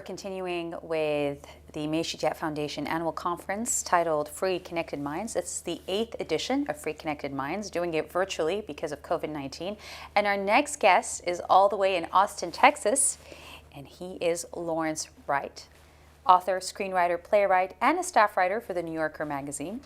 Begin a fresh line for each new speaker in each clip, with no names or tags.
continuing with the YChats Foundation annual conference titled Free Connected Minds. It's the 8th edition of Free Connected Minds, doing it virtually because of COVID-19. And our next guest is all the way in Austin, Texas, and he is LawrenceWright, author, screenwriter, playwright, and a staff writer for the New Yorker magazine.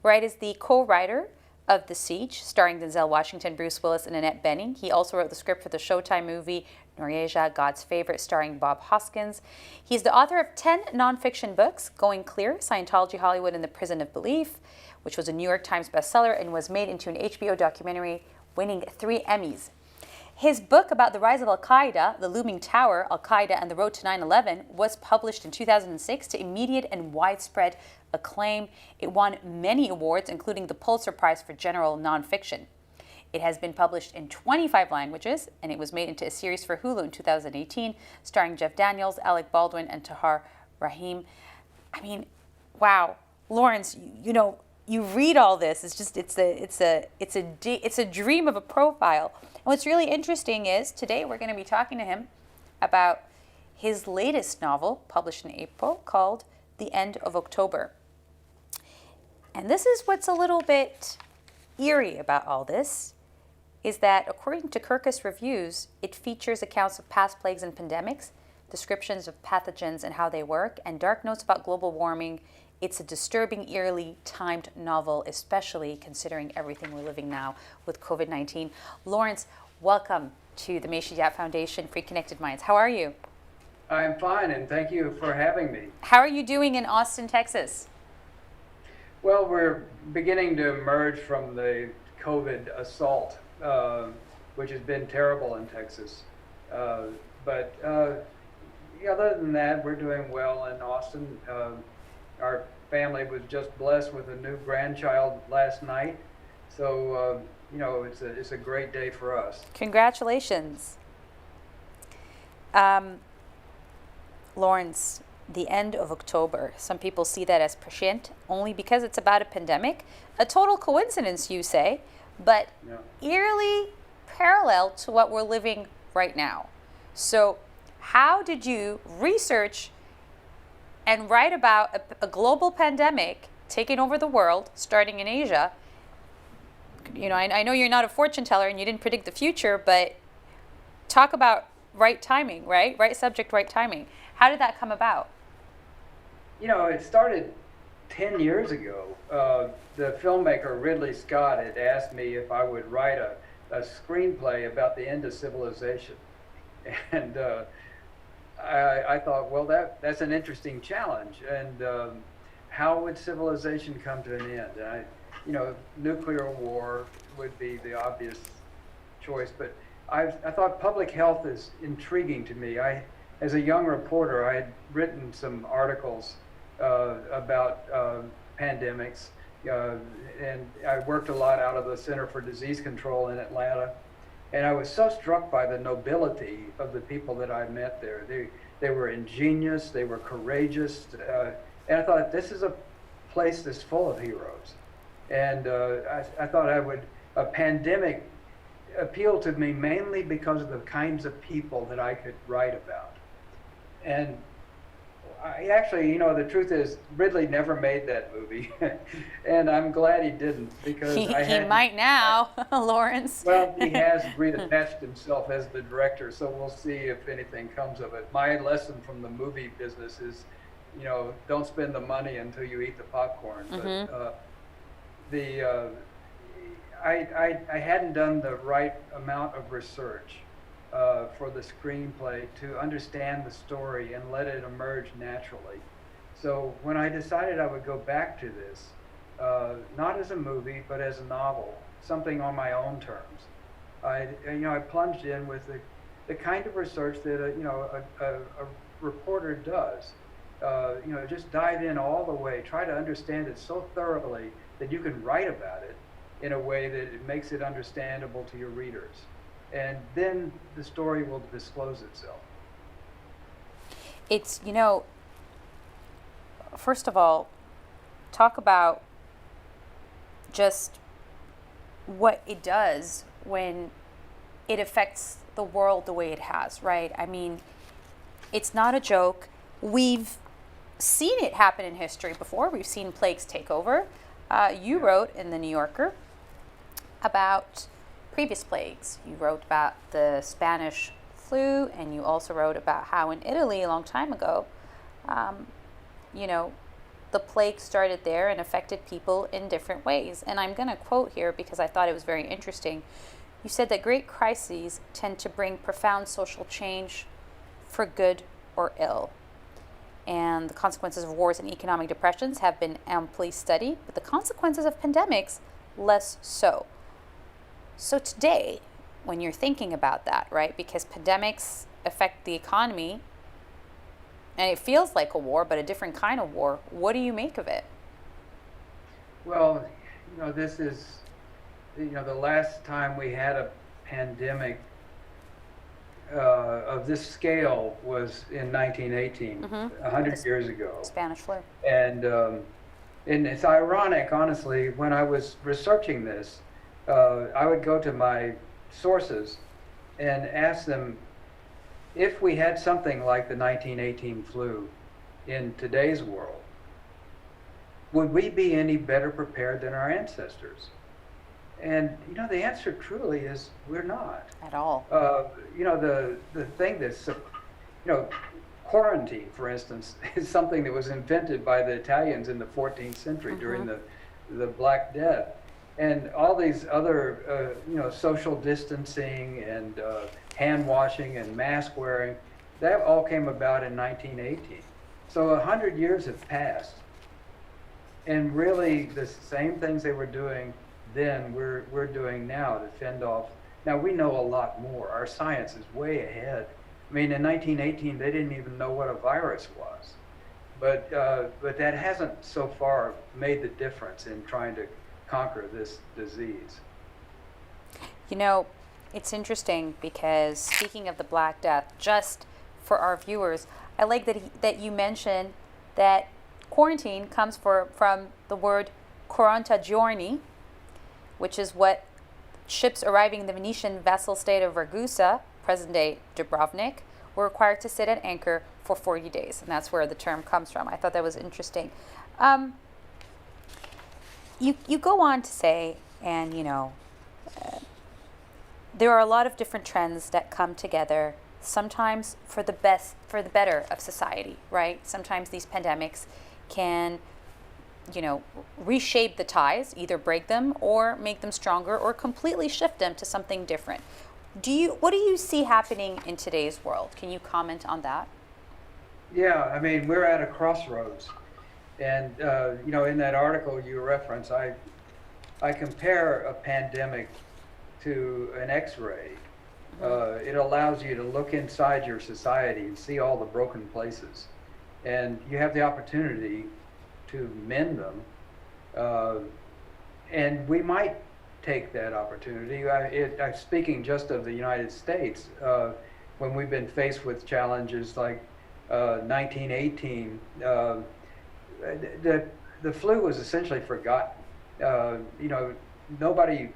Wright is the co-writer of The Siege, starring Denzel Washington, Bruce Willis, and Annette Bening. He also wrote the script for the Showtime movie Norieja, God's Favorite, starring Bob Hoskins. He's the author of 10 nonfiction books: Going Clear, Scientology, Hollywood, and the Prison of Belief, which was a New York Times bestseller and was made into an HBO documentary, winning 3 Emmys. His book about the rise of Al-Qaeda, The Looming Tower, Al-Qaeda and the Road to 9/11, was published in 2006 to immediate and widespread acclaim. It won many awards, including the Pulitzer Prize for General Nonfiction. It has been published in 25 languages, and it was made into a series for Hulu in 2018, starring Jeff Daniels, Alec Baldwin, and Tahar Rahim. I mean, wow, Lawrence, you read all this. It's a dream of a profile. And what's really interesting is today we're going to be talking to him about his latest novel, published in April, called The End of October. And this is what's a little bit eerie about all this, is that according to Kirkus Reviews, it features accounts of past plagues and pandemics, descriptions of pathogens and how they work, and dark notes about global warming. It's a disturbing, eerily timed novel, especially considering everything we're living now with COVID-19. Lawrence, welcome to the YChats Foundation, Free Connected Minds. How are you?
I'm fine, and thank you for having me.
How are you doing in Austin, Texas?
Well, we're beginning to emerge from the COVID assault, which has been terrible in Texas. But other than that, we're doing well in Austin. Our family was just blessed with a new grandchild last night, so it's a great day for us.
Congratulations. Lawrence, The End of October. Some people see that as prescient, only because it's about a pandemic. A total coincidence, you say, but eerily parallel to what we're living right now. So how did you research and write about a global pandemic taking over the world, starting in Asia? I know you're not a fortune teller and you didn't predict the future, but talk about right timing, right? Right subject, right timing. How did that come about?
It started 10 years ago. The filmmaker Ridley Scott had asked me if I would write a screenplay about the end of civilization. And I thought, well, that's an interesting challenge. And how would civilization come to an end? Nuclear war would be the obvious choice, but I thought public health is intriguing to me. As a young reporter, I had written some articles about pandemics, and I worked a lot out of the Center for Disease Control in Atlanta, and I was so struck by the nobility of the people that I met there. They were ingenious, they were courageous, and I thought, this is a place that's full of heroes. And I thought a pandemic appealed to me mainly because of the kinds of people that I could write about. And I actually, the truth is, Ridley never made that movie, and I'm glad he didn't, because
he might now, Lawrence.
Well, he has reattached himself as the director, so we'll see if anything comes of it. My lesson from the movie business is, don't spend the money until you eat the popcorn.
Mm-hmm.
But I hadn't done the right amount of research for the screenplay to understand the story and let it emerge naturally. So when I decided I would go back to this, not as a movie, but as a novel, something on my own terms, I plunged in with the kind of research that a reporter does. Just dive in all the way, try to understand it so thoroughly that you can write about it in a way that it makes it understandable to your readers. And then the story will disclose itself.
It's, first of all, talk about just what it does when it affects the world the way it has, right? I mean, it's not a joke. we've seen it happen in history before. We've seen plagues take over. You wrote in the New Yorker about previous plagues. You wrote about the Spanish flu, and you also wrote about how in Italy a long time ago, the plague started there and affected people in different ways. And I'm going to quote here because I thought it was very interesting. You said that great crises tend to bring profound social change for good or ill. And the consequences of wars and economic depressions have been amply studied, but the consequences of pandemics, less so. So today, when you're thinking about that, right, because pandemics affect the economy, and it feels like a war, but a different kind of war, what do you make of it?
Well, this is, the last time we had a pandemic of this scale was in 1918, 100 years ago.
Spanish flu.
And it's ironic, honestly, when I was researching this, I would go to my sources and ask them, if we had something like the 1918 flu in today's world, would we be any better prepared than our ancestors? And the answer truly is we're not.
At all.
The thing that's, quarantine, for instance, is something that was invented by the Italians in the 14th century during the Black Death. And all these other, social distancing and hand washing and mask wearing, that all came about in 1918. So 100 years have passed. And really the same things they were doing then we're doing now to fend off. Now we know a lot more. Our science is way ahead. I mean, in 1918, they didn't even know what a virus was. But that hasn't so far made the difference in trying to conquer this disease.
It's interesting because speaking of the Black Death, just for our viewers, I like that you mentioned that quarantine comes from the word 40 giorni, which is what ships arriving in the Venetian vassal state of Ragusa, present-day Dubrovnik, were required to sit at anchor for 40 days, and that's where the term comes from. I thought that was interesting. You go on to say, and there are a lot of different trends that come together, sometimes for the better of society, right? Sometimes these pandemics can reshape the ties, either break them or make them stronger or completely shift them to something different. What do you see happening in today's world? Can you comment on that?
Yeah, I mean, we're at a crossroads. And, in that article you reference, I compare a pandemic to an X-ray. It allows you to look inside your society and see all the broken places. And you have the opportunity to mend them, and we might take that opportunity. I'm speaking just of the United States, when we've been faced with challenges like 1918, the flu was essentially forgotten. Nobody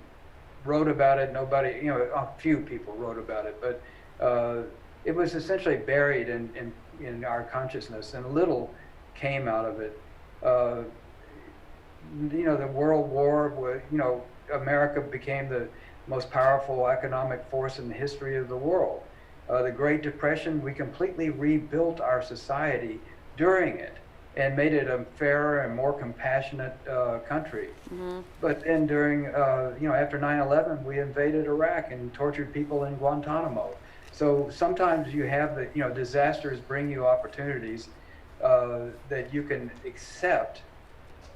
wrote about it. Nobody, a few people wrote about it, but it was essentially buried in our consciousness, and little came out of it. The World War, America became the most powerful economic force in the history of the world. The Great Depression, we completely rebuilt our society during it and made it a fairer and more compassionate country. But then during, after 9/11, we invaded Iraq and tortured people in Guantanamo. So sometimes you have disasters bring you opportunities that you can accept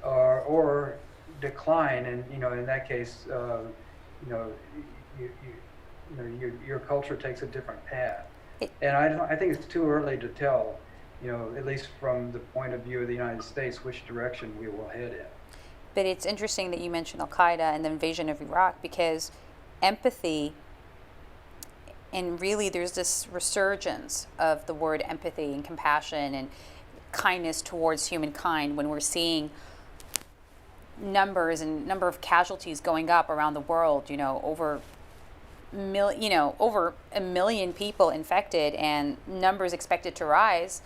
or decline, and in that case, your culture takes a different path. And I think it's too early to tell, at least from the point of view of the United States, which direction we will head in.
But it's interesting that you mentioned Al-Qaeda and the invasion of Iraq, because empathy, and really there's this resurgence of the word empathy and compassion and kindness towards humankind when we're seeing number of casualties going up around the world, over a million people infected and numbers expected to rise.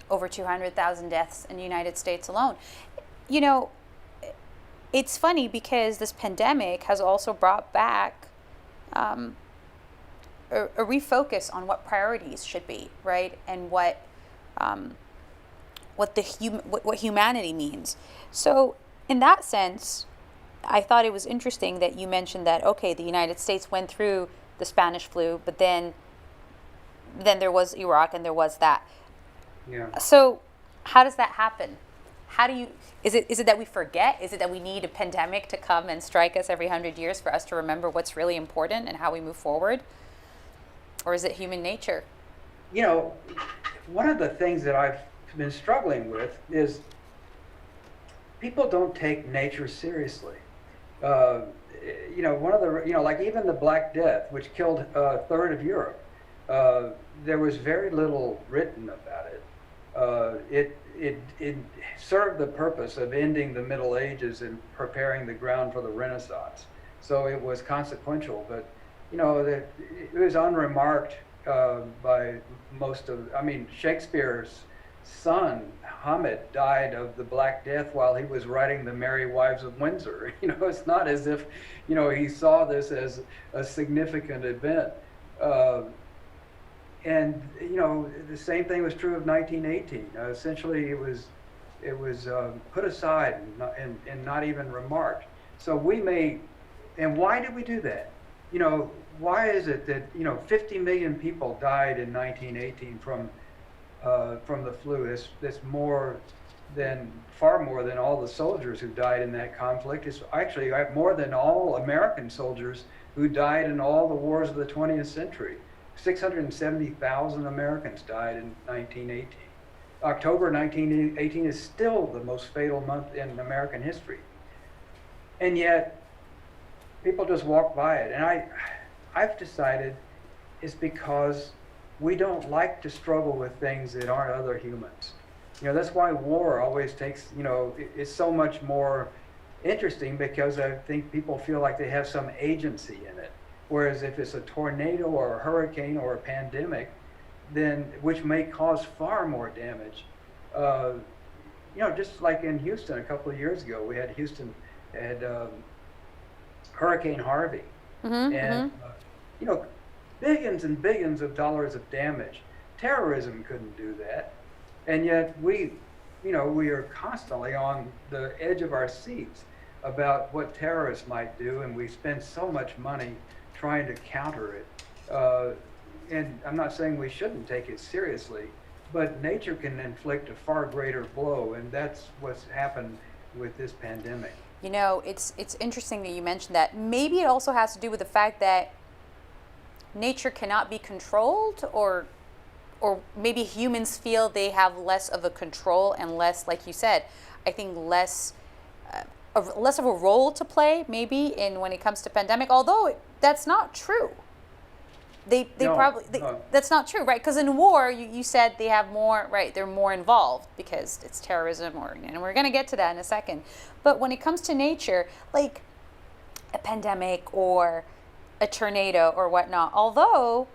over 200,000 deaths in the United States alone. You know, it's funny because this pandemic has also brought back a refocus on what priorities should be, right? And what humanity means. So in that sense, I thought it was interesting that you mentioned that, okay, the United States went through the Spanish flu, but then there was Iraq and there was that.
Yeah.
So how does that happen? Is it that we forget? Is it that we need a pandemic to come and strike us every 100 years for us to remember what's really important and how we move forward? Or is it human nature?
You know, one of the things that I've been struggling with is people don't take nature seriously. You know, one of the, you know, like even the Black Death, which killed a third of Europe, there was very little written about it. It served the purpose of ending the Middle Ages and preparing the ground for the Renaissance. So it was consequential, but you know, it was unremarked by most of. I mean, Shakespeare's son Hamlet died of the Black Death while he was writing The Merry Wives of Windsor. You know, it's not as if, you know, he saw this as a significant event. And you know, the same thing was true of 1918. Essentially, it was put aside and not even remarked. So we may, and why did we do that? You know, why is it that, you know, 50 million people died in 1918 from the flu? That's far more than all the soldiers who died in that conflict. It's actually more than all American soldiers who died in all the wars of the 20th century. 670,000 Americans died in 1918. October 1918 is still the most fatal month in American history. And yet, people just walk by it. And I've decided it's because we don't like to struggle with things that aren't other humans. You know, that's why war always takes, you know, it's so much more interesting, because I think people feel like they have some agency in it. Whereas if it's a tornado or a hurricane or a pandemic, then which may cause far more damage. You know, just like in Houston a couple of years ago, we had Hurricane Harvey, and you know, billions and billions of dollars of damage. Terrorism couldn't do that, and yet we are constantly on the edge of our seats about what terrorists might do, and we spend so much money trying to counter it. And I'm not saying we shouldn't take it seriously, but nature can inflict a far greater blow, and that's what's happened with this pandemic.
You know, it's interesting that you mentioned that. Maybe it also has to do with the fact that nature cannot be controlled, or maybe humans feel they have less of a control and less, like you said, I think less of a role to play maybe in when it comes to pandemic, although that's not true. That's not true, right? Because in war, you said they have more, right? They're more involved because it's terrorism, and we're going to get to that in a second. But when it comes to nature, like a pandemic or a tornado or whatnot, although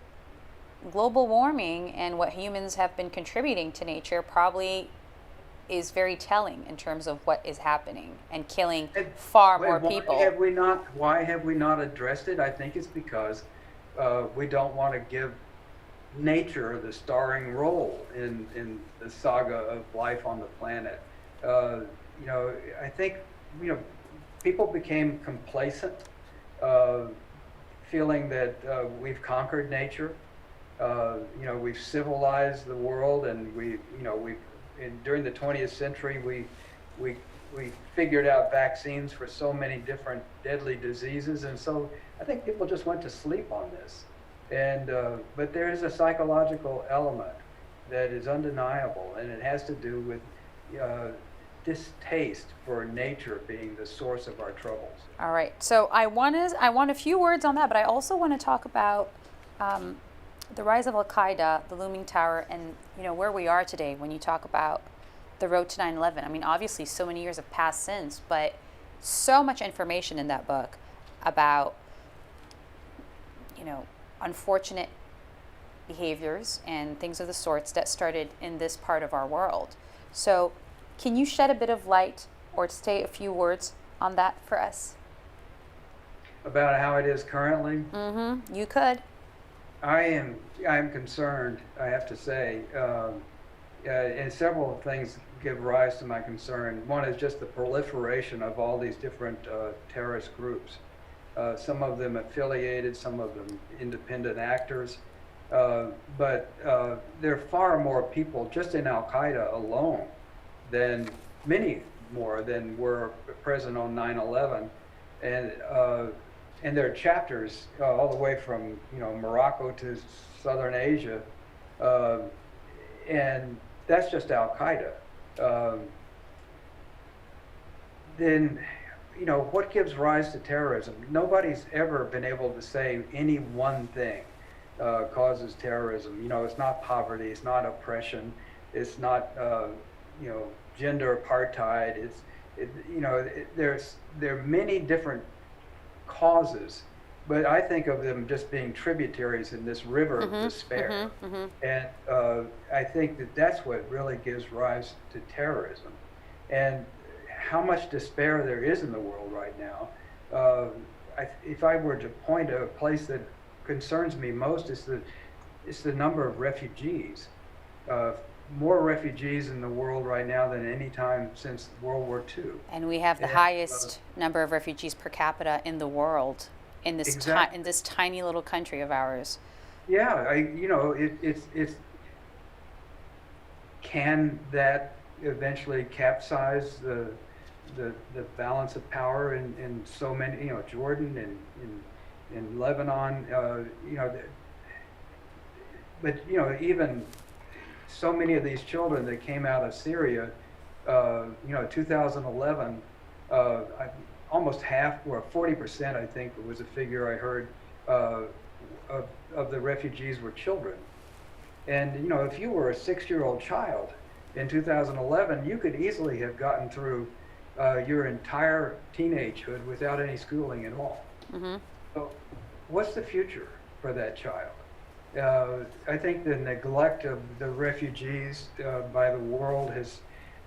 global warming and what humans have been contributing to nature probably is very telling in terms of what is happening and killing far more people.
Why have we not addressed it? I think it's because we don't want to give nature the starring role in the saga of life on the planet. You know, I think, you know, people became complacent, feeling that we've conquered nature. You know, we've civilized the world, and during the 20th century, we figured out vaccines for so many different deadly diseases, and so I think people just went to sleep on this. And but there is a psychological element that is undeniable, and it has to do with distaste for nature being the source of our troubles.
All right, so I want a few words on that, but I also want to talk about the rise of Al-Qaeda, the looming tower, and you know where we are today when you talk about the road to 9/11. I mean, obviously, so many years have passed since, but so much information in that book about, you know, unfortunate behaviors and things of the sorts that started in this part of our world. So can you shed a bit of light or say a few words on that for us?
About how it is currently?
Mm-hmm. You could.
I'm concerned, I have to say, and several things give rise to my concern. One is just the proliferation of all these different terrorist groups. Some of them affiliated, some of them independent actors. But there are far more people just in Al-Qaeda alone than many more than were present on 9/11, and there are chapters all the way from Morocco to Southern Asia, and that's just Al-Qaeda. Then what gives rise to terrorism? Nobody's ever been able to say any one thing causes terrorism. It's not poverty, it's not oppression, it's not gender apartheid. There are many different causes, but I think of them just being tributaries in this river of despair. And I think that's what really gives rise to terrorism. And how much despair there is in the world right now. If I were to point a place that concerns me most, it's the number of refugees. More refugees in the world right now than any time since World War II.
And we have the highest number of refugees per capita in the world in this in this tiny little country of ours.
Yeah, it's can that eventually capsize the balance of power in so many, Jordan and in Lebanon, but even so many of these children that came out of Syria, 2011, almost half, or 40%, I think was a figure I heard, of the refugees were children. And if you were a 6-year-old child in 2011, you could easily have gotten through your entire teenagehood without any schooling at all. So what's the future for that child? I think the neglect of the refugees by the world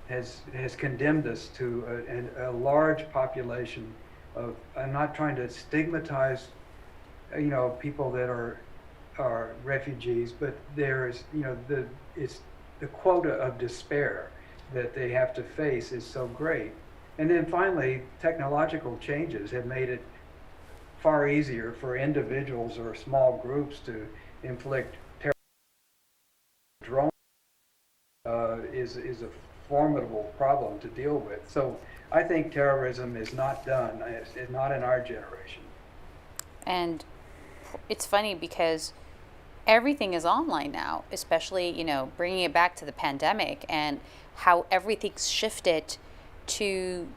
has condemned us to a large population of. I'm not trying to stigmatize, people that are refugees, but there's it's the quota of despair that they have to face is so great. And then finally, technological changes have made it far easier for individuals or small groups to inflict terror. Drone is a formidable problem to deal with. So I think terrorism is not done. It's not in our generation.
And it's funny because everything is online now, especially, bringing it back to the pandemic and how everything's shifted to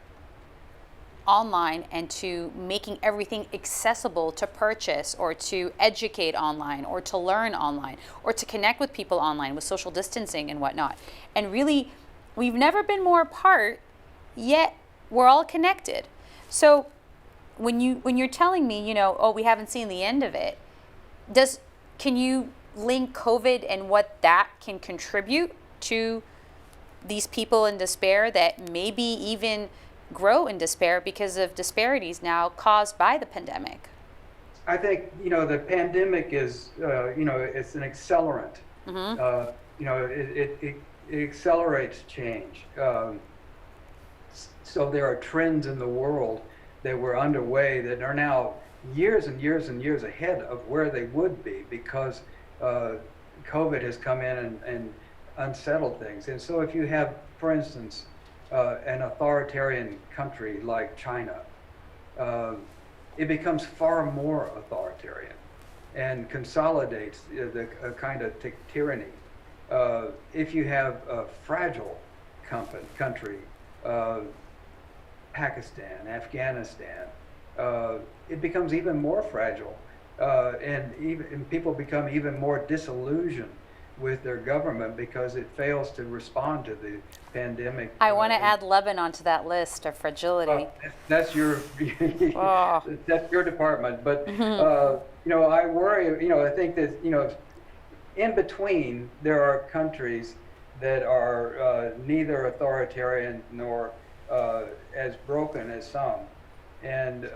online and to making everything accessible to purchase or to educate online or to learn online or to connect with people online with social distancing and whatnot. And really, we've never been more apart, yet we're all connected. So when you're telling me, we haven't seen the end of it, can you link COVID and what that can contribute to these people in despair that maybe even grow in despair because of disparities now caused by the pandemic?
I think, the pandemic is, it's an accelerant. It accelerates change. So there are trends in the world that were underway that are now years and years and years ahead of where they would be because COVID has come in and unsettled things. And so if you have, for instance, an authoritarian country like China, it becomes far more authoritarian and consolidates a kind of tyranny. If you have a fragile country, Pakistan, Afghanistan, it becomes even more fragile, and people become even more disillusioned with their government because it fails to respond to the pandemic.
I want to add Lebanon to that list of fragility.
That's your that's your department, but I worry. I think that in between, there are countries that are neither authoritarian nor as broken as some. And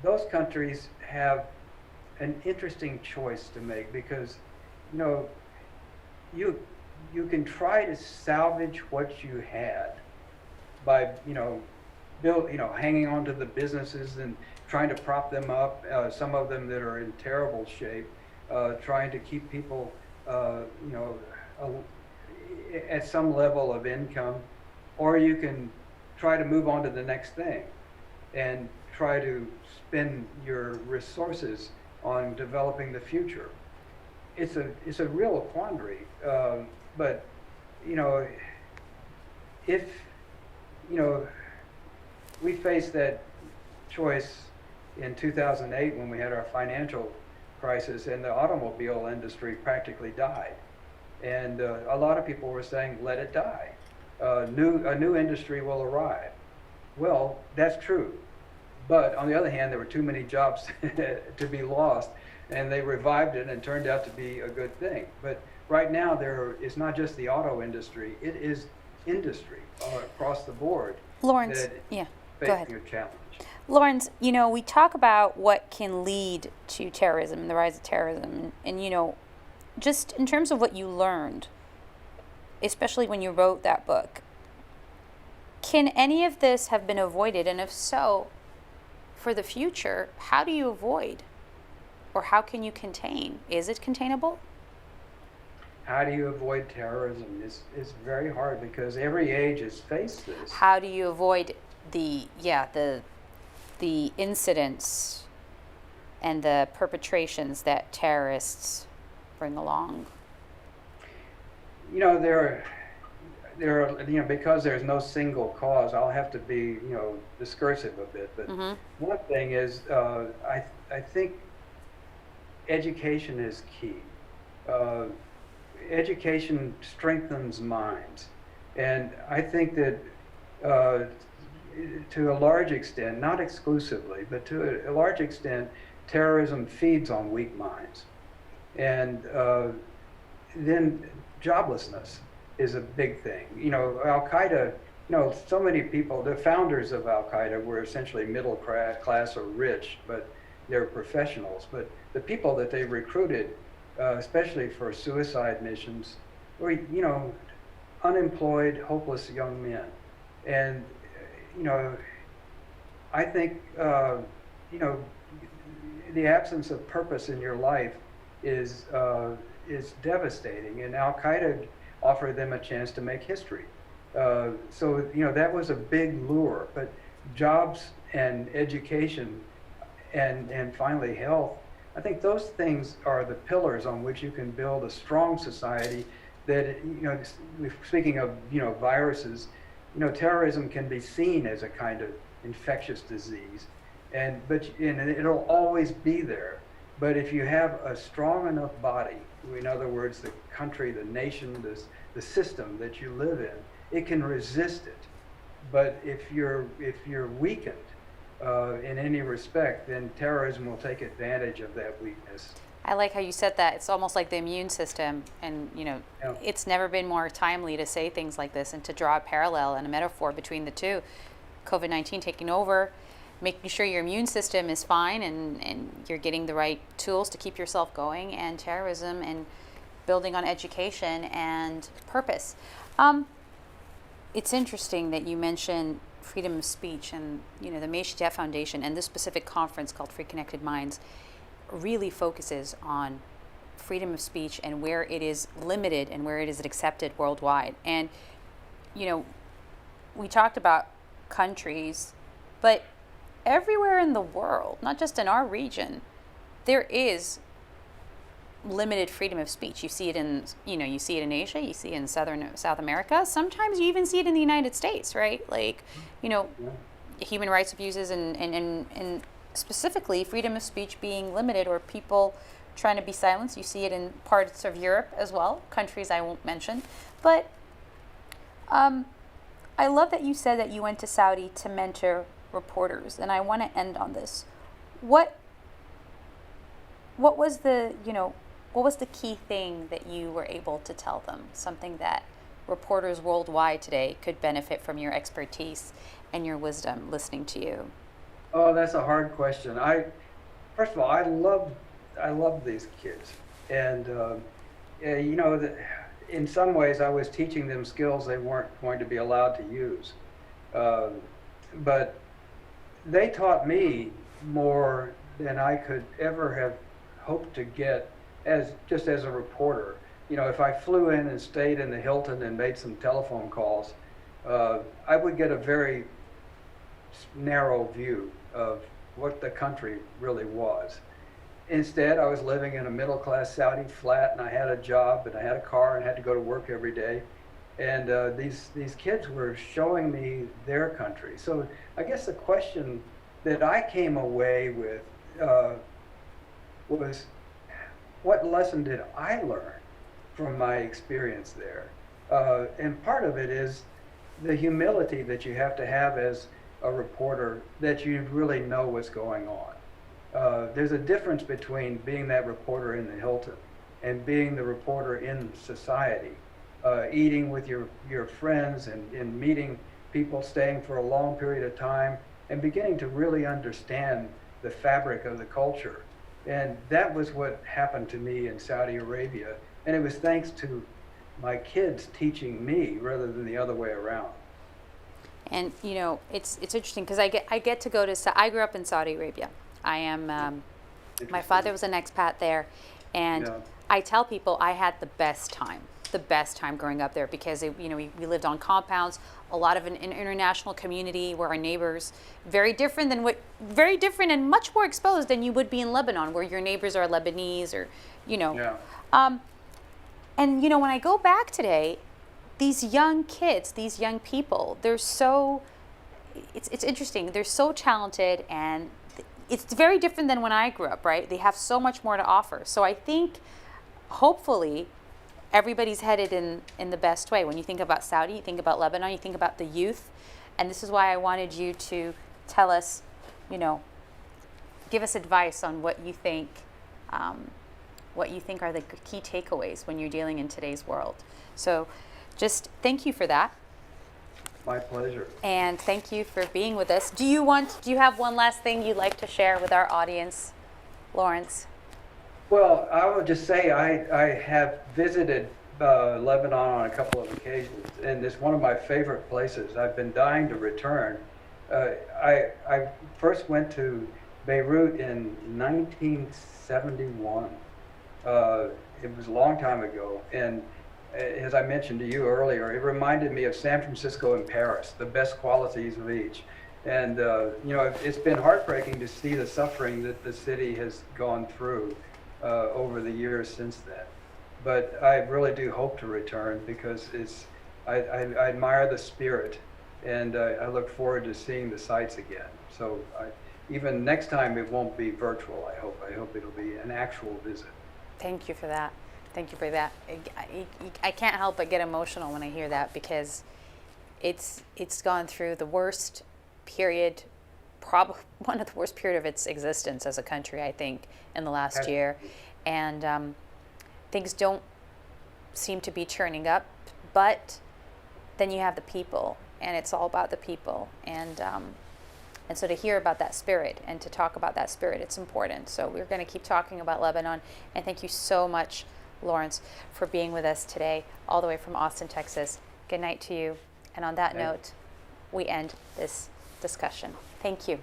those countries have an interesting choice to make because, you know, you can try to salvage what you had by, hanging on to the businesses and trying to prop them up, some of them that are in terrible shape, trying to keep people, at some level of income, or you can try to move on to the next thing and try to spend your resources on developing the future. It's a real quandary, but if we faced that choice in 2008 when we had our financial crisis and the automobile industry practically died. And a lot of people were saying, let it die. A new industry will arrive. Well, that's true. But on the other hand, there were too many jobs to be lost, and they revived it and turned out to be a good thing. But right now, it's not just the auto industry, it is industry across the board.
Lawrence,
that
go ahead.
A challenge.
Lawrence, we talk about what can lead to terrorism and the rise of terrorism, and just in terms of what you learned, especially when you wrote that book, can any of this have been avoided? And if so, for the future, how do you avoid? Or how can you contain? Is it containable?
How do you avoid terrorism? It's very hard because every age has faced this.
How do you avoid the incidents and the perpetrations that terrorists bring along?
There are, because there's no single cause, I'll have to be, discursive a bit. But one thing is, I think education is key. Education strengthens minds. And I think that to a large extent, not exclusively, but to a large extent, terrorism feeds on weak minds. And then joblessness is a big thing. Al-Qaeda, so many people, the founders of Al-Qaeda were essentially middle class or rich, but they're professionals. But the people that they recruited, especially for suicide missions, were, unemployed, hopeless young men. And, I think, the absence of purpose in your life is devastating. And Al-Qaeda offered them a chance to make history. So that was a big lure. But jobs and education and finally health, I think those things are the pillars on which you can build a strong society that, speaking of, viruses, terrorism can be seen as a kind of infectious disease, and it'll always be there. But if you have a strong enough body, in other words, the country, the nation, the system that you live in, it can resist it. But if you're weakened in any respect, then terrorism will take advantage of that weakness.
I like how you said that. It's almost like the immune system, and it's never been more timely to say things like this and to draw a parallel and a metaphor between the two. COVID-19 taking over, making sure your immune system is fine and you're getting the right tools to keep yourself going, and terrorism and building on education and purpose. It's interesting that you mentioned freedom of speech, and the YChats Foundation and this specific conference called Free Connected Minds really focuses on freedom of speech and where it is limited and where it is accepted worldwide. And we talked about countries, but everywhere in the world, not just in our region, there is limited freedom of speech. You see it in Asia, you see it in South America. Sometimes you even see it in the United States, right? Like, human rights abuses and specifically freedom of speech being limited, or people trying to be silenced. You see it in parts of Europe as well, countries I won't mention. But I love that you said that you went to Saudi to mentor reporters, and I want to end on this. What was the what was the key thing that you were able to tell them? Something that reporters worldwide today could benefit from your expertise and your wisdom listening to you?
Oh, that's a hard question. First of all, I love these kids, and you know, in some ways, I was teaching them skills they weren't going to be allowed to use, uh, but they taught me more than I could ever have hoped to get as just as a reporter. You know, if I flew in and stayed in the Hilton and made some telephone calls, I would get a very narrow view of what the country really was. Instead, I was living in a middle-class Saudi flat, and I had a job, and I had a car, and had to go to work every day. And these kids were showing me their country. So I guess the question that I came away with was, what lesson did I learn from my experience there? And part of it is the humility that you have to have as a reporter, that you really know what's going on. There's a difference between being that reporter in the Hilton and being the reporter in society, eating with your friends and meeting people, staying for a long period of time, and beginning to really understand the fabric of the culture. And that was what happened to me in Saudi Arabia. And it was thanks to my kids teaching me rather than the other way around.
And you know, it's interesting because I get to go to. I grew up in Saudi Arabia. I am. My father was an expat there, and
Yeah.
I tell people I had the best time growing up there because we lived on compounds, a lot of an international community where our neighbors very different and much more exposed than you would be in Lebanon, where your neighbors are Lebanese or
Yeah.
And when I go back today, these young kids, these young people, it's interesting. They're so talented, and it's very different than when I grew up, right? They have so much more to offer. So I think, hopefully, everybody's headed in the best way. When you think about Saudi, you think about Lebanon, you think about the youth. And this is why I wanted you to tell us, give us advice on what you think are the key takeaways when you're dealing in today's world. So just thank you for that.
My pleasure.
And thank you for being with us. Do you have one last thing you'd like to share with our audience, Lawrence?
Well, I will just say I have visited Lebanon on a couple of occasions, and it's one of my favorite places. I've been dying to return. I first went to Beirut in 1971. It was a long time ago, and as I mentioned to you earlier, it reminded me of San Francisco and Paris, the best qualities of each. And it's been heartbreaking to see the suffering that the city has gone through over the years since then. But I really do hope to return because I admire the spirit, and I look forward to seeing the sights again. So even next time it won't be virtual, I hope. I hope it'll be an actual visit.
Thank you for that. Thank you for that. I can't help but get emotional when I hear that because it's gone through the worst period, probably one of the worst period of its existence as a country, I think, in the last year. And things don't seem to be churning up, but then you have the people, and it's all about the people. And so to hear about that spirit and to talk about that spirit, it's important. So we're going to keep talking about Lebanon. And thank you so much, Lawrence, for being with us today, all the way from Austin, Texas. Good night to you. And on that note, we end this discussion. Thank you.